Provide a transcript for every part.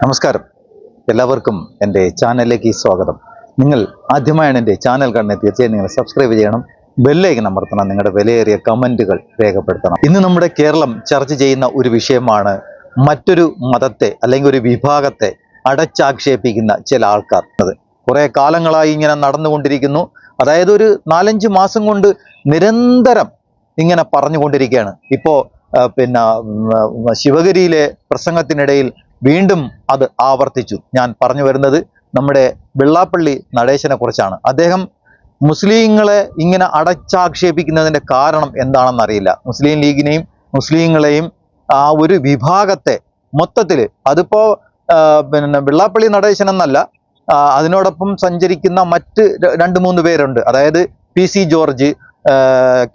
നമസ്കാരം, എല്ലാവർക്കും എൻ്റെ ചാനലിലേക്ക് സ്വാഗതം. നിങ്ങൾ ആദ്യമായാണ് എൻ്റെ ചാനൽ കാണുന്നത്, തീർച്ചയായും നിങ്ങൾ സബ്സ്ക്രൈബ് ചെയ്യണം, ബെല്ലൈക്കൺ അമർത്തണം, നിങ്ങളുടെ വിലയേറിയ കമൻറ്റുകൾ രേഖപ്പെടുത്തണം. ഇന്ന് നമ്മുടെ കേരളം ചർച്ച ചെയ്യുന്ന ഒരു വിഷയമാണ് മറ്റൊരു മതത്തെ അല്ലെങ്കിൽ ഒരു വിഭാഗത്തെ അടച്ചാക്ഷേപിക്കുന്ന ചില ആൾക്കാർ. അത് കുറേ കാലങ്ങളായി ഇങ്ങനെ നടന്നുകൊണ്ടിരിക്കുന്നു. അതായത് ഒരു 4-5 മാസം കൊണ്ട് നിരന്തരം ഇങ്ങനെ പറഞ്ഞുകൊണ്ടിരിക്കുകയാണ്. ഇപ്പോൾ ശിവഗിരിയിലെ പ്രസംഗത്തിനിടയിൽ വീണ്ടും അത് ആവർത്തിച്ചു. ഞാൻ പറഞ്ഞു വരുന്നത് നമ്മുടെ വെള്ളാപ്പള്ളി നടേശനെ കുറിച്ചാണ്. അദ്ദേഹം മുസ്ലിങ്ങളെ ഇങ്ങനെ അടച്ചാക്ഷേപിക്കുന്നതിൻ്റെ കാരണം എന്താണെന്നറിയില്ല. മുസ്ലിം ലീഗിനെയും മുസ്ലിങ്ങളെയും ആ ഒരു വിഭാഗത്തെ മൊത്തത്തിൽ, അതിപ്പോൾ വെള്ളാപ്പള്ളി നടേശൻ എന്നല്ല, അതിനോടൊപ്പം സഞ്ചരിക്കുന്ന മറ്റ് 2-3 പേരുണ്ട്. അതായത് PC ജോർജ്,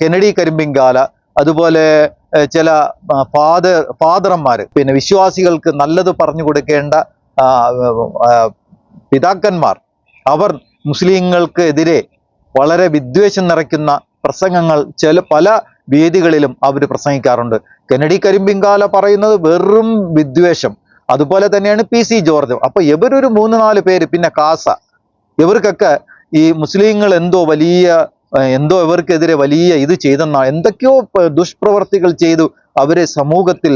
കെനഡി കരിമ്പിങ്കാല, അതുപോലെ ചില ഫാദർമാർ, വിശ്വാസികൾക്ക് നല്ലത് പറഞ്ഞു കൊടുക്കേണ്ട പിതാക്കന്മാർ, അവർ മുസ്ലിങ്ങൾക്ക് എതിരെ വളരെ വിദ്വേഷം നിറയ്ക്കുന്ന പ്രസംഗങ്ങൾ പല വേദികളിലും അവർ പ്രസംഗിക്കാറുണ്ട്. കെനഡി കരിമ്പിങ്കാല പറയുന്നത് വെറും വിദ്വേഷം. അതുപോലെ തന്നെയാണ് PC ജോർജും. അപ്പൊ ഇവരൊരു 3-4 പേര്, പിന്നെ കാസ, ഇവർക്കൊക്കെ ഈ മുസ്ലിങ്ങൾ എന്തോ ഇവർക്കെതിരെ വലിയ ഇത് ചെയ്തെന്നാണ്, എന്തൊക്കെയോ ദുഷ്പ്രവർത്തികൾ ചെയ്തു അവരെ സമൂഹത്തിൽ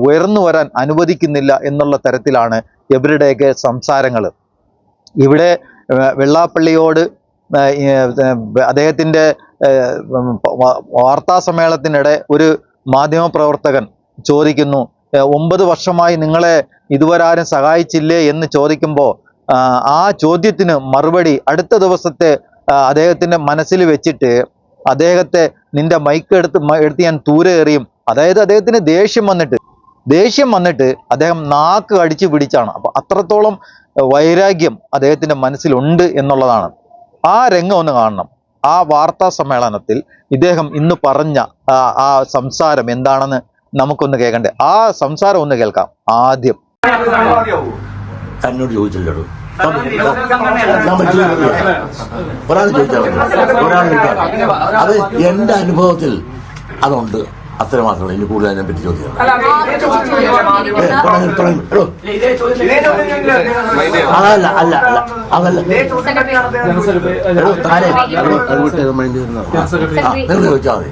ഉയർന്നു വരാൻ അനുവദിക്കുന്നില്ല എന്നുള്ള തരത്തിലാണ് ഇവരുടെയൊക്കെ സംസാരങ്ങൾ. ഇവിടെ വെള്ളാപ്പള്ളിയോട് അദ്ദേഹത്തിൻ്റെ വാർത്താ സമ്മേളനത്തിനിടെ ഒരു മാധ്യമപ്രവർത്തകൻ ചോദിക്കുന്നു, 9 വർഷമായി നിങ്ങളെ ഇതുവരെ ആരും സഹായിച്ചില്ലേ എന്ന് ചോദിക്കുമ്പോൾ ആ ചോദ്യത്തിന് മറുപടി അടുത്ത ദിവസത്തെ അദ്ദേഹത്തിൻ്റെ മനസ്സിൽ വെച്ചിട്ട് അദ്ദേഹത്തെ നിന്റെ മൈക്ക് എടുത്ത് ഞാൻ ദൂരെ എറിയും. അതായത് അദ്ദേഹത്തിന് ദേഷ്യം വന്നിട്ട് അദ്ദേഹം നാക്ക് അടിച്ചു പിടിച്ചാണ്. അപ്പൊ അത്രത്തോളം വൈരാഗ്യം അദ്ദേഹത്തിന്റെ മനസ്സിലുണ്ട് എന്നുള്ളതാണ്. ആ രംഗം ഒന്ന് കാണണം. ആ വാർത്താ സമ്മേളനത്തിൽ ഇദ്ദേഹം ഇന്ന് പറഞ്ഞ ആ സംസാരം എന്താണെന്ന് നമുക്കൊന്ന് കേൾക്കണ്ടേ. ആ സംസാരം ഒന്ന് കേൾക്കാം ആദ്യം. എന്നോട് ചോദിച്ചില്ലടോ, ഒരാൾ ചോദിച്ചാൽ അത് എന്റെ അനുഭവത്തിൽ അതുണ്ട്, അത്ര മാത്രമേ. ഇനി കൂടുതൽ അതിനെ പറ്റി ചോദിക്കാം. അതല്ല അല്ല അല്ല അതല്ല നിങ്ങൾ ചോദിച്ചാൽ മതി.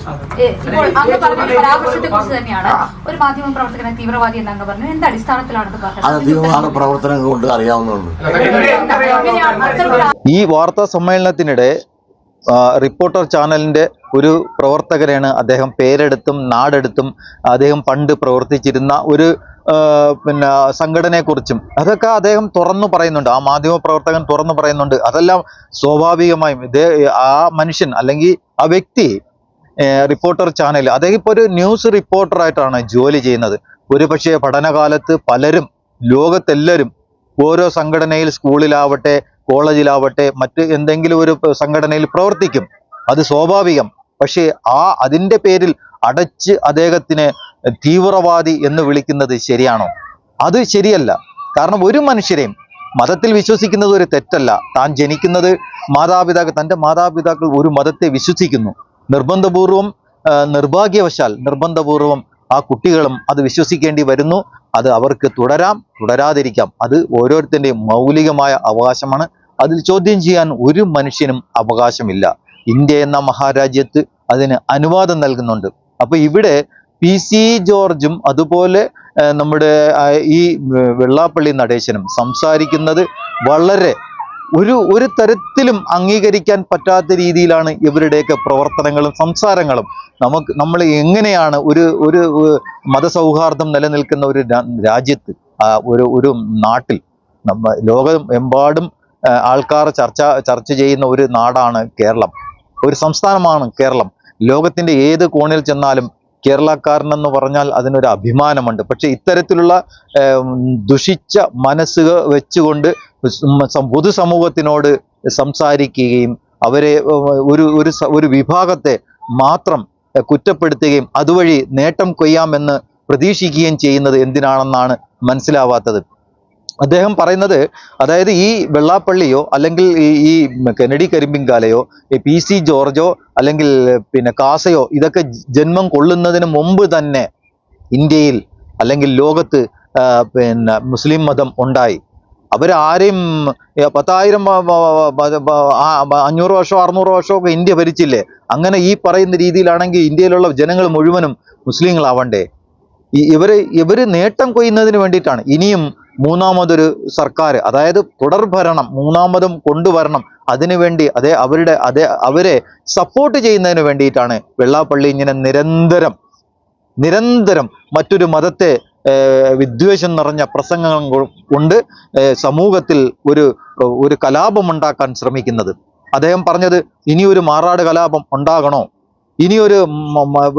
അത് തീവ്രവാദ പ്രവർത്തനം കൊണ്ട് അറിയാവുന്നതുകൊണ്ട്. ഈ വാർത്താ സമ്മേളനത്തിനിടെ റിപ്പോർട്ടർ ചാനലിൻ്റെ ഒരു പ്രവർത്തകരെയാണ് അദ്ദേഹം പേരെടുത്തും നാടെടുത്തും അദ്ദേഹം പണ്ട് പ്രവർത്തിച്ചിരുന്ന ഒരു സംഘടനയെക്കുറിച്ചും അതൊക്കെ അദ്ദേഹം തുറന്നു പറയുന്നുണ്ട്. ആ മാധ്യമ പ്രവർത്തകൻ തുറന്നു പറയുന്നുണ്ട്. അതെല്ലാം സ്വാഭാവികമായും ആ മനുഷ്യൻ അല്ലെങ്കിൽ ആ വ്യക്തി റിപ്പോർട്ടർ ചാനൽ, അദ്ദേഹം ഇപ്പോൾ ഒരു ന്യൂസ് റിപ്പോർട്ടറായിട്ടാണ് ജോലി ചെയ്യുന്നത്. ഒരുപക്ഷെ പഠനകാലത്ത് പലരും, ലോകത്തെല്ലാവരും ഓരോ സംഘടനയിൽ, സ്കൂളിലാവട്ടെ കോളേജിലാവട്ടെ മറ്റ് എന്തെങ്കിലും ഒരു സംഘടനയിൽ പ്രവർത്തിക്കും. അത് സ്വാഭാവികം. പക്ഷേ അതിൻ്റെ പേരിൽ അടച്ച് അദ്ദേഹത്തിനെ തീവ്രവാദി എന്ന് വിളിക്കുന്നത് ശരിയാണോ? അത് ശരിയല്ല. കാരണം ഒരു മനുഷ്യരെയും മതത്തിൽ വിശ്വസിക്കുന്നത് ഒരു തെറ്റല്ല. താൻ ജനിക്കുന്നത് തൻ്റെ മാതാപിതാക്കൾ ഒരു മതത്തെ വിശ്വസിക്കുന്നു, നിർഭാഗ്യവശാൽ ആ കുട്ടികളും അത് വിശ്വസിക്കേണ്ടി വരുന്നു. അത് അവർക്ക് തുടരാതിരിക്കാം. അത് ഓരോരുത്തരുടെയും മൗലികമായ അവകാശമാണ്. അതിൽ ചോദ്യം ചെയ്യാൻ ഒരു മനുഷ്യനും അവകാശമില്ല. ഇന്ത്യ എന്ന മഹാരാജ്യത്ത് അതിന് അനുവാദം നൽകുന്നുണ്ട്. അപ്പൊ ഇവിടെ PC ജോർജും അതുപോലെ നമ്മുടെ ഈ വെള്ളാപ്പള്ളി നടേശനും സംസാരിക്കുന്നത് വളരെ ഒരു തരത്തിലും അംഗീകരിക്കാൻ പറ്റാത്ത രീതിയിലാണ് ഇവരുടെയൊക്കെ പ്രവർത്തനങ്ങളും സംസാരങ്ങളും. നമ്മൾ എങ്ങനെയാണ് ഒരു മതസൗഹാർദ്ദം നിലനിൽക്കുന്ന ഒരു രാജ്യത്ത്, ഒരു നാട്ടിൽ, ലോകമെമ്പാടും ആൾക്കാർ ചർച്ച ചെയ്യുന്ന ഒരു നാടാണ് കേരളം, ഒരു സംസ്ഥാനമാണ് കേരളം. ലോകത്തിന്റെ ഏത് കോണിൽ ചെന്നാലും കേരളക്കാരനെന്ന് പറഞ്ഞാൽ അതിനൊരു അഭിമാനമുണ്ട്. പക്ഷെ ഇത്തരത്തിലുള്ള ദുഷിച്ച മനസ്സുകൾ വെച്ചുകൊണ്ട് പൊതുസമൂഹത്തിനോട് സംസാരിക്കുകയും അവരെ ഒരു വിഭാഗത്തെ മാത്രം കുറ്റപ്പെടുത്തുകയും അതുവഴി നേട്ടം കൊയ്യാമെന്ന് പ്രതീക്ഷിക്കുകയും ചെയ്യുന്നത് എന്തിനാണെന്നാണ് മനസ്സിലാവാത്തത്. അദ്ദേഹം പറയുന്നത്, അതായത് ഈ വെള്ളാപ്പള്ളിയോ അല്ലെങ്കിൽ ഈ കെനഡി കരിമ്പിങ്കാലയോ PC ജോർജോ അല്ലെങ്കിൽ കാസയോ ഇതൊക്കെ ജന്മം കൊള്ളുന്നതിന് മുമ്പ് തന്നെ ഇന്ത്യയിൽ അല്ലെങ്കിൽ ലോകത്ത് പിന്നെ മുസ്ലിം മതം ഉണ്ടായി. അവരാരെയും 10,000 500 വർഷമോ 600 വർഷമോ ഒക്കെ ഇന്ത്യ ഭരിച്ചില്ലേ? അങ്ങനെ ഈ പറയുന്ന രീതിയിലാണെങ്കിൽ ഇന്ത്യയിലുള്ള ജനങ്ങൾ മുഴുവനും മുസ്ലിങ്ങളാവണ്ടേ? ഇവര് നേട്ടം കൊയ്യുന്നതിന് വേണ്ടിയിട്ടാണ് ഇനിയും മൂന്നാമതൊരു സർക്കാർ, അതായത് തുടർഭരണം മൂന്നാമതും കൊണ്ടുവരണം. അതിനുവേണ്ടി അവരെ സപ്പോർട്ട് ചെയ്യുന്നതിന് വേണ്ടിയിട്ടാണ് വെള്ളാപ്പള്ളി ഇങ്ങനെ നിരന്തരം മറ്റൊരു മതത്തെ വിദ്വേഷം നിറഞ്ഞ പ്രസംഗങ്ങൾ കൊണ്ട് സമൂഹത്തിൽ ഒരു കലാപമുണ്ടാക്കാൻ ശ്രമിക്കുന്നത്. അദ്ദേഹം പറഞ്ഞത് ഇനിയൊരു മാറാട് കലാപം ഉണ്ടാകണോ, ഇനിയൊരു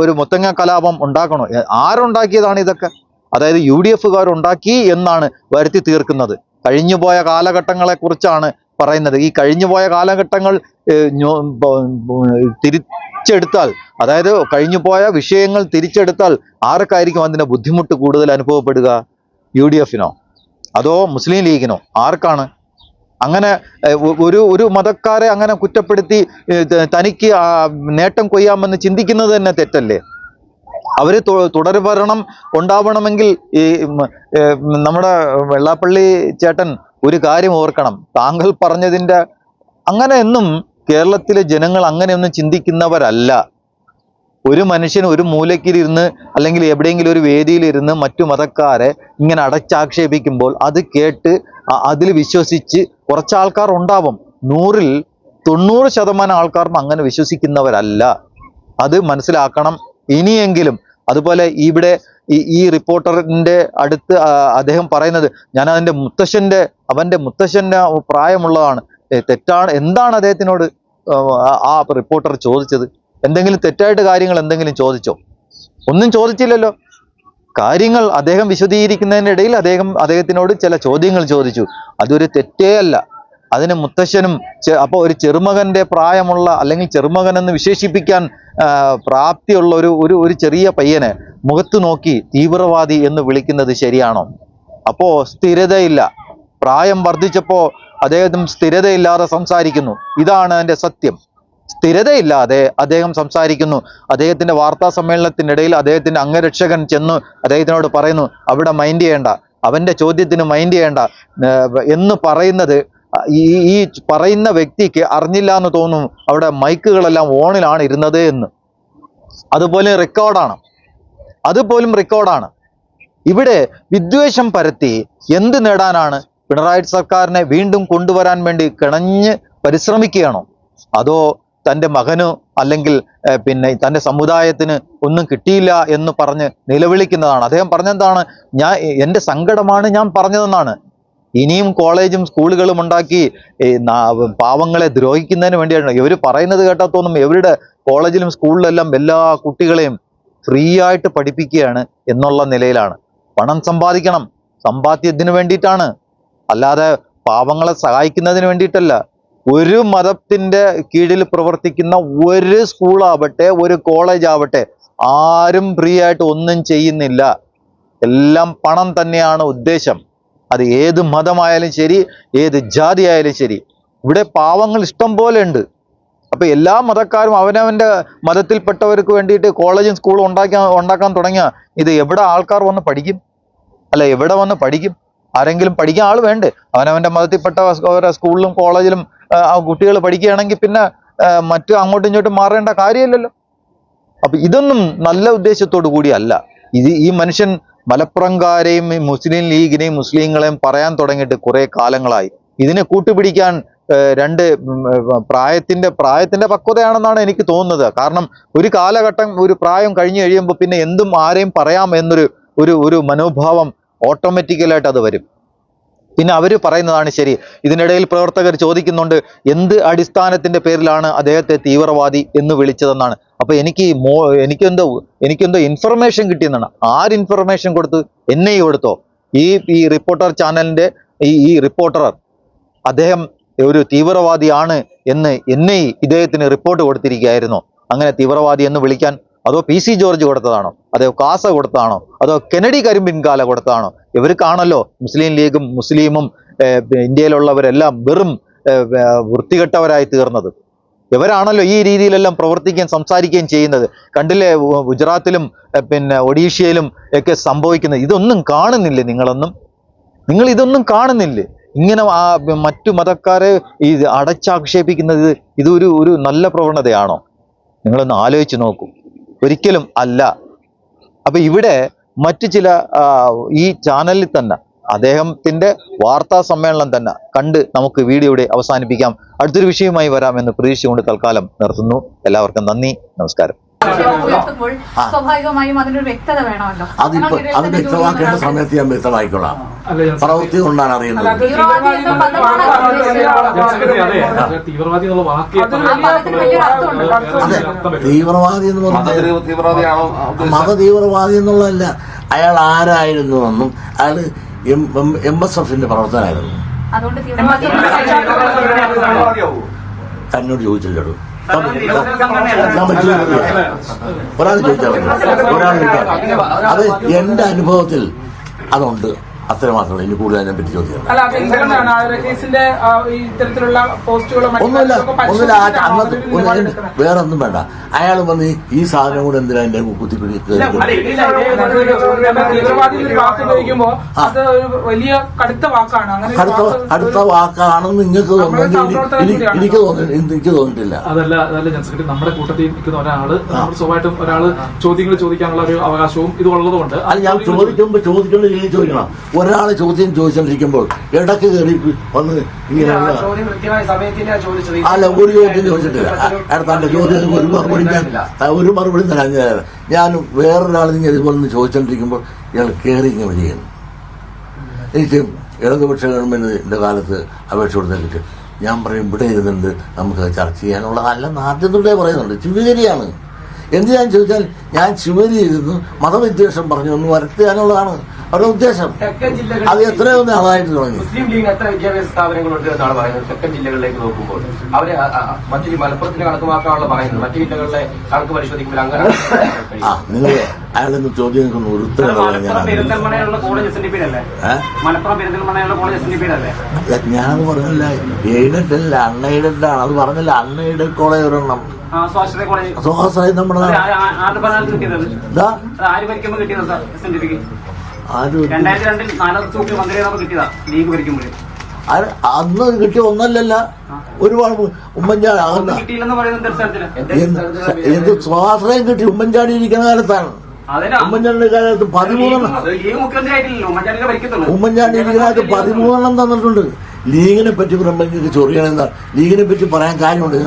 ഒരു മുത്തങ്ങ കലാപം ഉണ്ടാക്കണോ? ആരുണ്ടാക്കിയതാണ് ഇതൊക്കെ? അതായത് UDF-കാർ ഉണ്ടാക്കി എന്നാണ് വരുത്തി തീർക്കുന്നത്. കഴിഞ്ഞുപോയ കാലഘട്ടങ്ങളെ കുറിച്ചാണ് പറയുന്നത്. ഈ കഴിഞ്ഞുപോയ കാലഘട്ടങ്ങൾ തിരിച്ചെടുത്താൽ, അതായത് കഴിഞ്ഞുപോയ വിഷയങ്ങൾ തിരിച്ചെടുത്താൽ ആർക്കായിരിക്കും അതിൻ്റെ ബുദ്ധിമുട്ട് കൂടുതൽ അനുഭവപ്പെടുക? UDF-നോ അതോ മുസ്ലിം ലീഗിനോ? ആർക്കാണ്? അങ്ങനെ ഒരു മതക്കാരെ അങ്ങനെ കുറ്റപ്പെടുത്തി തനിക്ക് നേട്ടം കൊയ്യാമെന്ന് ചിന്തിക്കുന്നത് തന്നെ തെറ്റല്ലേ? അവര് തുടർഭരണം ഉണ്ടാവണമെങ്കിൽ ഈ നമ്മുടെ വെള്ളാപ്പള്ളി ചേട്ടൻ ഒരു കാര്യം ഓർക്കണം. താങ്കൾ പറഞ്ഞതിൻ്റെ അങ്ങനെയൊന്നും കേരളത്തിലെ ജനങ്ങൾ അങ്ങനെയൊന്നും ചിന്തിക്കുന്നവരല്ല. ഒരു മനുഷ്യൻ ഒരു മൂലയ്ക്കിലിരുന്ന് അല്ലെങ്കിൽ എവിടെയെങ്കിലും ഒരു വേദിയിലിരുന്ന് മറ്റു മതക്കാരെ ഇങ്ങനെ അടച്ചാക്ഷേപിക്കുമ്പോൾ അത് കേട്ട് അതിൽ വിശ്വസിച്ച് കുറച്ച് ആൾക്കാർ ഉണ്ടാവും. 100-ൽ 90% ആൾക്കാരും അങ്ങനെ വിശ്വസിക്കുന്നവരല്ല. അത് മനസ്സിലാക്കണം ഇനിയെങ്കിലും. അതുപോലെ ഇവിടെ ഈ റിപ്പോർട്ടറിൻ്റെ അടുത്ത് അദ്ദേഹം പറയുന്നത്, ഞാൻ അവൻ്റെ മുത്തശ്ശൻ്റെ പ്രായമുള്ളതാണ്, തെറ്റാണ്. എന്താണ് അദ്ദേഹത്തിനോട് ആ റിപ്പോർട്ടർ ചോദിച്ചത്? എന്തെങ്കിലും തെറ്റായിട്ട് കാര്യങ്ങൾ എന്തെങ്കിലും ചോദിച്ചോ? ഒന്നും ചോദിച്ചില്ലല്ലോ. കാര്യങ്ങൾ അദ്ദേഹം വിശദീകരിക്കുന്നതിനിടയിൽ അദ്ദേഹത്തിനോട് ചില ചോദ്യങ്ങൾ ചോദിച്ചു. അതൊരു തെറ്റേ അല്ല. അതിന് മുത്തശ്ശനും അപ്പോൾ ഒരു ചെറുമകൻ്റെ പ്രായമുള്ള അല്ലെങ്കിൽ ചെറുമകൻ എന്ന് വിശേഷിപ്പിക്കാൻ പ്രാപ്തിയുള്ള ഒരു ചെറിയ പയ്യനെ മുഖത്ത് നോക്കി തീവ്രവാദി എന്ന് വിളിക്കുന്നത് ശരിയാണോ? അപ്പോൾ സ്ഥിരതയില്ല. പ്രായം വർദ്ധിച്ചപ്പോൾ അദ്ദേഹം സ്ഥിരതയില്ലാതെ സംസാരിക്കുന്നു. ഇതാണ് അതിൻ്റെ സത്യം. സ്ഥിരതയില്ലാതെ അദ്ദേഹം സംസാരിക്കുന്നു. അദ്ദേഹത്തിന്റെ വാർത്താ സമ്മേളനത്തിനിടയിൽ അദ്ദേഹത്തിന്റെ അംഗരക്ഷകൻ ചെന്ന് അദ്ദേഹത്തിനോട് പറയുന്നു, അവിടെ മൈൻഡ് ചെയ്യേണ്ട, അവന്റെ ചോദ്യത്തിന് മൈൻഡ് ചെയ്യേണ്ട എന്ന് പറയുന്നത് ഈ പറയുന്ന വ്യക്തിക്ക് അറിഞ്ഞില്ല എന്ന് തോന്നുന്നു. അവിടെ മൈക്കുകളെല്ലാം ഓണിലാണ് ഇരുന്നത് എന്ന്. അതുപോലും റെക്കോർഡാണ്. ഇവിടെ വിദ്വേഷം പരത്തി എന്ത് നേടാനാണ്? പിണറായി സർക്കാരിനെ വീണ്ടും കൊണ്ടുവരാൻ വേണ്ടി കിണഞ്ഞ് പരിശ്രമിക്കുകയാണോ? അതോ തൻ്റെ മകന് അല്ലെങ്കിൽ പിന്നെ തൻ്റെ സമുദായത്തിന് ഒന്നും കിട്ടിയില്ല എന്ന് പറഞ്ഞ് നിലവിളിക്കുന്നതാണ്? അദ്ദേഹം പറഞ്ഞെന്താണ്? എൻ്റെ സങ്കടമാണ് ഞാൻ പറഞ്ഞതെന്നാണ്. ഇനിയും കോളേജും സ്കൂളുകളും ഉണ്ടാക്കി പാവങ്ങളെ ദ്രോഹിക്കുന്നതിന് വേണ്ടിയാണ് ഇവർ പറയുന്നത്. കേട്ടാൽ തോന്നും ഇവരുടെ കോളേജിലും സ്കൂളിലെല്ലാം എല്ലാ കുട്ടികളെയും ഫ്രീ ആയിട്ട് പഠിപ്പിക്കുകയാണ് എന്നുള്ള നിലയിലാണ്. പണം സമ്പാദിക്കണം, സമ്പാദ്യത്തിന് വേണ്ടിയിട്ടാണ്, അല്ലാതെ പാവങ്ങളെ സഹായിക്കുന്നതിന് വേണ്ടിയിട്ടല്ല. ഒരു മതത്തിൻ്റെ കീഴിൽ പ്രവർത്തിക്കുന്ന ഒരു സ്കൂളാവട്ടെ ഒരു കോളേജ് ആവട്ടെ ആരും ഫ്രീ ആയിട്ട് ഒന്നും ചെയ്യുന്നില്ല. എല്ലാം പണം തന്നെയാണ് ഉദ്ദേശം. അത് ഏത് മതമായാലും ശരി, ഏത് ജാതി ആയാലും ശരി. ഇവിടെ പാവങ്ങൾ ഇഷ്ടം പോലെ ഉണ്ട്. അപ്പൊ എല്ലാ മതക്കാരും അവനവന്റെ മതത്തിൽപ്പെട്ടവർക്ക് വേണ്ടിയിട്ട് കോളേജും സ്കൂളും ഉണ്ടാക്കാൻ തുടങ്ങിയ ഇത് എവിടെ ആൾക്കാർ വന്ന് പഠിക്കും? അല്ല, എവിടെ വന്ന് പഠിക്കും? ആരെങ്കിലും പഠിക്കാൻ ആൾ വേണ്ടേ? അവനവന്റെ മതത്തിൽപ്പെട്ട സ്കൂളിലും കോളേജിലും കുട്ടികൾ പഠിക്കുകയാണെങ്കിൽ പിന്നെ മറ്റു അങ്ങോട്ടും ഇങ്ങോട്ടും മാറേണ്ട കാര്യമില്ലല്ലോ. അപ്പൊ ഇതൊന്നും നല്ല ഉദ്ദേശത്തോടു കൂടിയല്ല. ഈ മനുഷ്യൻ മലപ്പുറംകാരെയും മുസ്ലിം ലീഗിനെയും മുസ്ലിങ്ങളെയും പറയാൻ തുടങ്ങിയിട്ട് കുറെ കാലങ്ങളായി. ഇതിനെ കൂട്ടുപിടിക്കാൻ രണ്ട് പ്രായത്തിന്റെ പക്വതയാണെന്നാണ് എനിക്ക് തോന്നുന്നത്. കാരണം ഒരു കാലഘട്ടം, ഒരു പ്രായം കഴിഞ്ഞു കഴിയുമ്പോൾ പിന്നെ എന്തും ആരെയും പറയാം എന്നൊരു ഒരു മനോഭാവം ഓട്ടോമാറ്റിക്കലായിട്ട് അത് വരും. പിന്നെ അവർ പറയുന്നതാണ് ശരി. ഇതിനിടയിൽ പ്രവർത്തകർ ചോദിക്കുന്നുണ്ട്, എന്ത് അടിസ്ഥാനത്തിന്റെ പേരിലാണ് അദ്ദേഹത്തെ തീവ്രവാദി എന്ന് വിളിച്ചതെന്നാണ്. അപ്പൊ എനിക്കെന്തോ ഇൻഫർമേഷൻ കിട്ടിയെന്നാണ്. ആര് ഇൻഫർമേഷൻ കൊടുത്തു? NI കൊടുത്തോ? ഈ റിപ്പോർട്ടർ ചാനലിന്റെ ഈ റിപ്പോർട്ടർ അദ്ദേഹം ഒരു തീവ്രവാദിയാണ് എന്ന് NI ഇദ്ദേഹത്തിന് റിപ്പോർട്ട് കൊടുത്തിരിക്കുകയായിരുന്നോ അങ്ങനെ തീവ്രവാദി എന്ന് വിളിക്കാൻ? അതോ PC ജോർജ് കൊടുത്തതാണോ? അതോ കാസ കൊടുത്തതാണോ? അതോ കെനഡി കരിമ്പിൻകാല കൊടുത്തതാണോ? ഇവർക്കാണല്ലോ മുസ്ലിം ലീഗും മുസ്ലിമും ഇന്ത്യയിലുള്ളവരെല്ലാം വെറും വൃത്തികെട്ടവരായി തീർന്നത്. ഇവരാണല്ലോ ഈ രീതിയിലെല്ലാം പ്രവർത്തിക്കുകയും സംസാരിക്കുകയും ചെയ്യുന്നത്. കണ്ടില്ലേ ഗുജറാത്തിലും പിന്നെ ഒഡീഷയിലും ഒക്കെ സംഭവിക്കുന്നത്. ഇതൊന്നും കാണുന്നില്ലേ നിങ്ങൾ ഇതൊന്നും കാണുന്നില്ലേ? ഇങ്ങനെ മറ്റു മതക്കാരെ ഈ അടച്ചാക്ഷേപിക്കുന്നത് ഒരു നല്ല പ്രവണതയാണോ? നിങ്ങളൊന്ന് ആലോചിച്ച് നോക്കൂ. ഒരിക്കലും അല്ല. അപ്പൊ ഇവിടെ മറ്റു ചില ഈ ചാനലിൽ തന്നെ അദ്ദേഹത്തിന്റെ വാർത്താ സമ്മേളനം തന്നെ കണ്ട് നമുക്ക് വീഡിയോയുടെ അവസാനിപ്പിക്കാം. അടുത്തൊരു വിഷയവുമായി വരാമെന്ന് പ്രതീക്ഷിച്ചുകൊണ്ട് തൽക്കാലം നിർത്തുന്നു. എല്ലാവർക്കും നന്ദി, നമസ്കാരം. സ്വാഭാവികമായും അതിനൊരു വ്യക്തത വേണമല്ലോ. അത് വ്യക്തമാക്കേണ്ട സമയത്ത് ഞാൻ വ്യക്തമായിക്കൊള്ളാം. പ്രവൃത്തി കൊണ്ടാണ് അറിയുന്നത്. തീവ്രവാദി എന്ന് പറഞ്ഞാൽ മതതീവ്രവാദി എന്നുള്ളതല്ല. അയാൾ ആരായിരുന്നു എന്നും അയാൾ MSFന്റെ പ്രവർത്തനായിരുന്നു. തന്നോട് ചോദിച്ചില്ലടൂ. ഒരാൾ ചോദിച്ചാൽ അത് എന്റെ അനുഭവത്തിൽ അതുണ്ട്, അത്ര മാത്രമേ. ഇനി കൂടുതൽ അതിനെ പറ്റി ചോദിക്കാം. ഒന്നുമില്ല. വേറെ ഒന്നും വേണ്ട. അയാൾ വന്ന് ഈ സാധനം കൂടെ എന്തിനാ എന്റെ കുത്തിപ്പിടി അടുത്ത വാക്കാണെന്ന് നിങ്ങൾക്ക് എനിക്ക് തോന്നിയിട്ടില്ല. അതല്ല നമ്മുടെ കൂട്ടത്തിൽ നിൽക്കുന്ന ഒരാള് സ്വാഭാവികമായിട്ടും ഒരാള് ചോദ്യങ്ങൾ ചോദിക്കാനുള്ള ഒരു അവകാശവും ഇത് ഉള്ളതുകൊണ്ട് അത് ഞാൻ ചോദിക്കേണ്ട രീതി ചോദിക്കണം. ഒരാള് ചോദ്യം ചോദിച്ചോണ്ടിരിക്കുമ്പോൾ ഇടക്ക് കയറി വന്ന് ഇങ്ങനെ അല്ല ഒരു ചോദ്യം ചോദിച്ചിട്ടില്ല. തന്റെ ചോദ്യം ഒരു മറുപടി തരാൻ ഞാൻ വേറൊരാൾ ഇങ്ങനെ ഇതുപോലെ ചോദിച്ചോണ്ടിരിക്കുമ്പോൾ ഇയാൾ കയറി ഇങ്ങനെ വരികയാണ്. എനിക്ക് ഇടതുപക്ഷ ഗവൺമെന്റിന്റെ കാലത്ത് അപേക്ഷ കൊടുത്തിട്ട് ഞാൻ പറയും ഇവിടെ ഇരുന്നുണ്ട് നമുക്ക് ചർച്ച ചെയ്യാനുള്ളതല്ലെന്ന് ആദ്യം തൊട്ടേ പറയുന്നുണ്ട്. ശിവഗിരിയാണ്. എന്തിനാന്ന് ചോദിച്ചാൽ ഞാൻ ശിവഗിരി ഇരുന്നു മതവിദ്വേഷം പറഞ്ഞു ഒന്ന് വരുത്താനുള്ളതാണ് അവരുടെ ഉദ്ദേശം. അത് എത്രയോ നാളായിട്ട് തുടങ്ങി. മുസ്ലിം ലീഗ് എത്ര വിദ്യാഭ്യാസ സ്ഥാപനങ്ങളുണ്ട് എന്നാണ് പറയുന്നത്. തെക്കൻ ജില്ലകളിലേക്ക് നോക്കുമ്പോൾ അവര് മറ്റു മലപ്പുറത്തിന് കണക്ക് മാത്രമാണല്ലോ പറയുന്നത്. മറ്റു ജില്ലകളിലെ കണക്ക് പരിശോധിക്കുമ്പോൾ അങ്ങനെ നിങ്ങൾ അയാളൊന്ന് ചോദ്യം ഒരു ഉത്തരം ഞാനത് പറഞ്ഞില്ല. എയ്ഡഡ് അല്ല അൺഎയ്ഡഡ് ആണ്. അത് പറഞ്ഞില്ല അൺഎയ്ഡഡ് കോളേജ് ഒരെണ്ണം സ്വാശ്രയം നമ്മുടെ അന്ന് കിട്ടിയ ഒന്നല്ലല്ല ഒരുപാട്. ഉമ്മൻചാണ്ടി എന്ത് സ്വാശ്രയം കിട്ടി ഉമ്മൻചാണ്ടി ഇരിക്കുന്ന കാലത്താണ്. ഉമ്മൻചാണ്ടിയുടെ കാലത്ത് 13 ഉമ്മൻചാണ്ടി ഇരിക്കുന്ന കാലത്ത് 13 തന്നിട്ടുണ്ട്. ലീഗിനെ പറ്റി പറയുമ്പോൾ ചൊറിയണെന്താ? ലീഗിനെ പറ്റി പറയാൻ കാര്യമുണ്ട്.